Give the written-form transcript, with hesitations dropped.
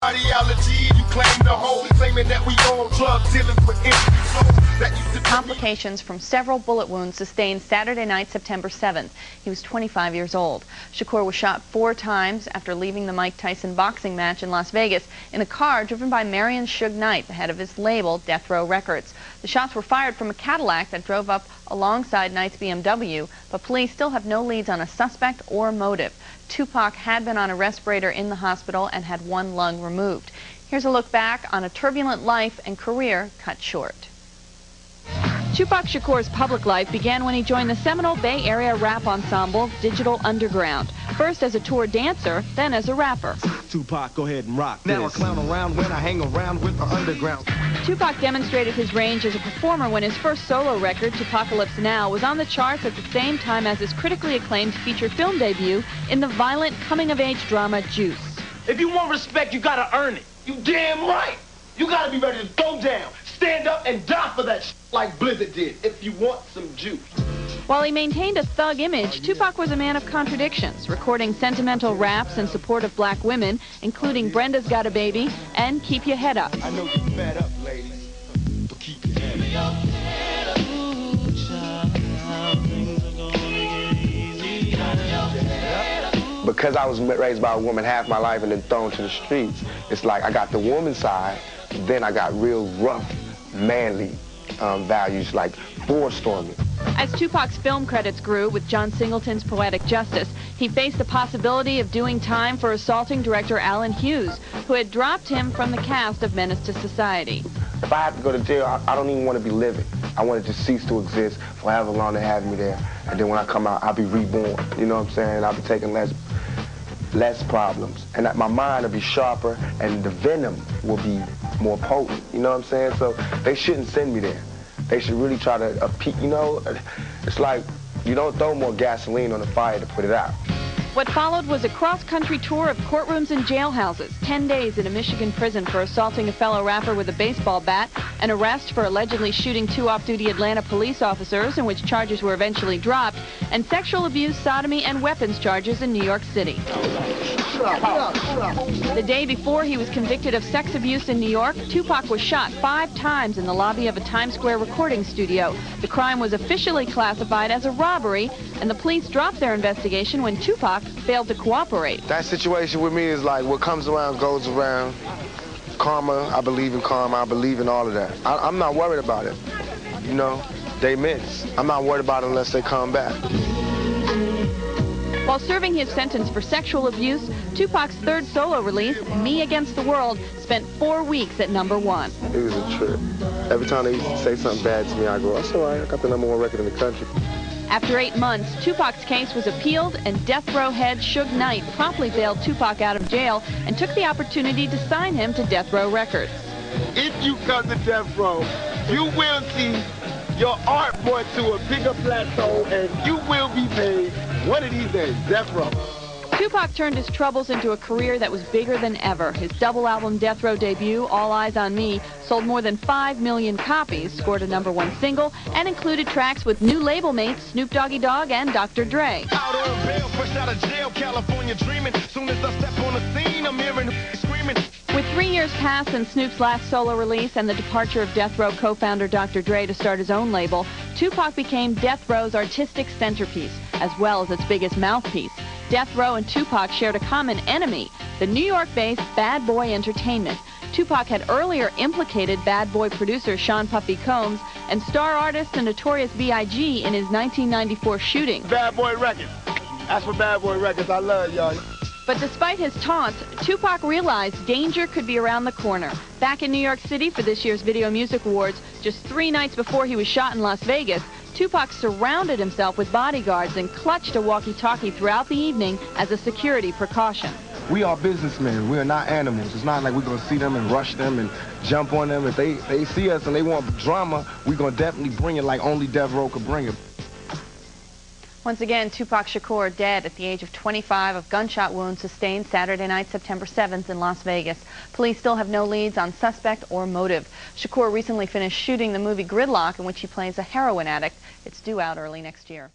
ideology you claim to hold, claiming that we all drug dealers with empty souls. Complications from several bullet wounds sustained Saturday night, September 7th. He was 25 years old. Shakur was shot 4 times after leaving the Mike Tyson boxing match in Las Vegas in a car driven by Marion Suge Knight, the head of his label, Death Row Records. The shots were fired from a Cadillac that drove up alongside Knight's BMW, but police still have no leads on a suspect or motive. Tupac had been on a respirator in the hospital and had 1 lung removed. Here's a look back on a turbulent life and career cut short. Tupac Shakur's public life began when he joined the seminal Bay Area rap ensemble Digital Underground. First as a tour dancer, then as a rapper. Tupac, go ahead and rock this. Now I clown around when I hang around with the underground. Tupac demonstrated his range as a performer when his first solo record, Tupacalypse Now, was on the charts at the same time as his critically acclaimed feature film debut in the violent coming-of-age drama Juice. If you want respect, you gotta earn it. You damn right. You gotta be ready to go down. Stand up and die for that like Blizzard did, if you want some juice. While he maintained a thug image, Tupac was a man of contradictions, recording sentimental raps in support of black women, including Brenda's Got a Baby and Keep Your Head Up. I know you're fed up, ladies, but keep your head up. Because I was raised by a woman half my life and then thrown to the streets, it's like I got the woman side, then I got real rough, manly values like forced on me. As Tupac's film credits grew with John Singleton's Poetic Justice, he faced the possibility of doing time for assaulting director Alan Hughes, who had dropped him from the cast of Menace to Society. If I have to go to jail, I don't even want to be living. I want it to cease to exist for however long they have me there. And then when I come out, I'll be reborn. You know what I'm saying? I'll be taking less problems. And my mind will be sharper and the venom will be more potent. You know what I'm saying? So they shouldn't send me there. They should really try to, you know, it's like you don't throw more gasoline on the fire to put it out. What followed was a cross-country tour of courtrooms and jailhouses, 10 days in a Michigan prison for assaulting a fellow rapper with a baseball bat, an arrest for allegedly shooting 2 off-duty Atlanta police officers in which charges were eventually dropped, and sexual abuse, sodomy, and weapons charges in New York City. The day before he was convicted of sex abuse in New York, Tupac was shot 5 times in the lobby of a Times Square recording studio. The crime was officially classified as a robbery, and the police dropped their investigation when Tupac failed to cooperate. That situation with me is like what comes around goes around. Karma, I believe in karma, I believe in all of that. I'm not worried about it. You know, they miss. I'm not worried about it unless they come back. While serving his sentence for sexual abuse, Tupac's 3rd solo release, Me Against the World, spent 4 weeks at #1. It was a trip. Every time they say something bad to me, I go, that's all right, I got the #1 record in the country. After 8 months, Tupac's case was appealed, and Death Row head Suge Knight promptly bailed Tupac out of jail and took the opportunity to sign him to Death Row Records. If you come to Death Row, you will see your art brought to a bigger plateau, and you will be paid one of these days, Death Row. Tupac turned his troubles into a career that was bigger than ever. His double album Death Row debut, All Eyes on Me, sold more than 5 million copies, scored a #1 single, and included tracks with new label mates Snoop Doggy Dogg and Dr. Dre. Out on bail, fresh out of jail, California dreaming. Soon as I step on the scene, I'm hearing screaming. With 3 years past since Snoop's last solo release and the departure of Death Row co-founder Dr. Dre to start his own label, Tupac became Death Row's artistic centerpiece, as well as its biggest mouthpiece. Death Row and Tupac shared a common enemy, the New York-based Bad Boy Entertainment. Tupac had earlier implicated Bad Boy producer Sean Puffy Combs and star artist and Notorious B.I.G. in his 1994 shooting. Bad Boy Records. That's for Bad Boy Records. I love y'all. But despite his taunts, Tupac realized danger could be around the corner. Back in New York City for this year's Video Music Awards, just 3 nights before he was shot in Las Vegas, Tupac surrounded himself with bodyguards and clutched a walkie-talkie throughout the evening as a security precaution. We are businessmen. We are not animals. It's not like we're going to see them and rush them and jump on them. If they see us and they want drama, we're going to definitely bring it like only Death Row could bring it. Once again, Tupac Shakur dead at the age of 25 of gunshot wounds sustained Saturday night, September 7th in Las Vegas. Police still have no leads on suspect or motive. Shakur recently finished shooting the movie Gridlock, in which he plays a heroin addict. It's due out early next year.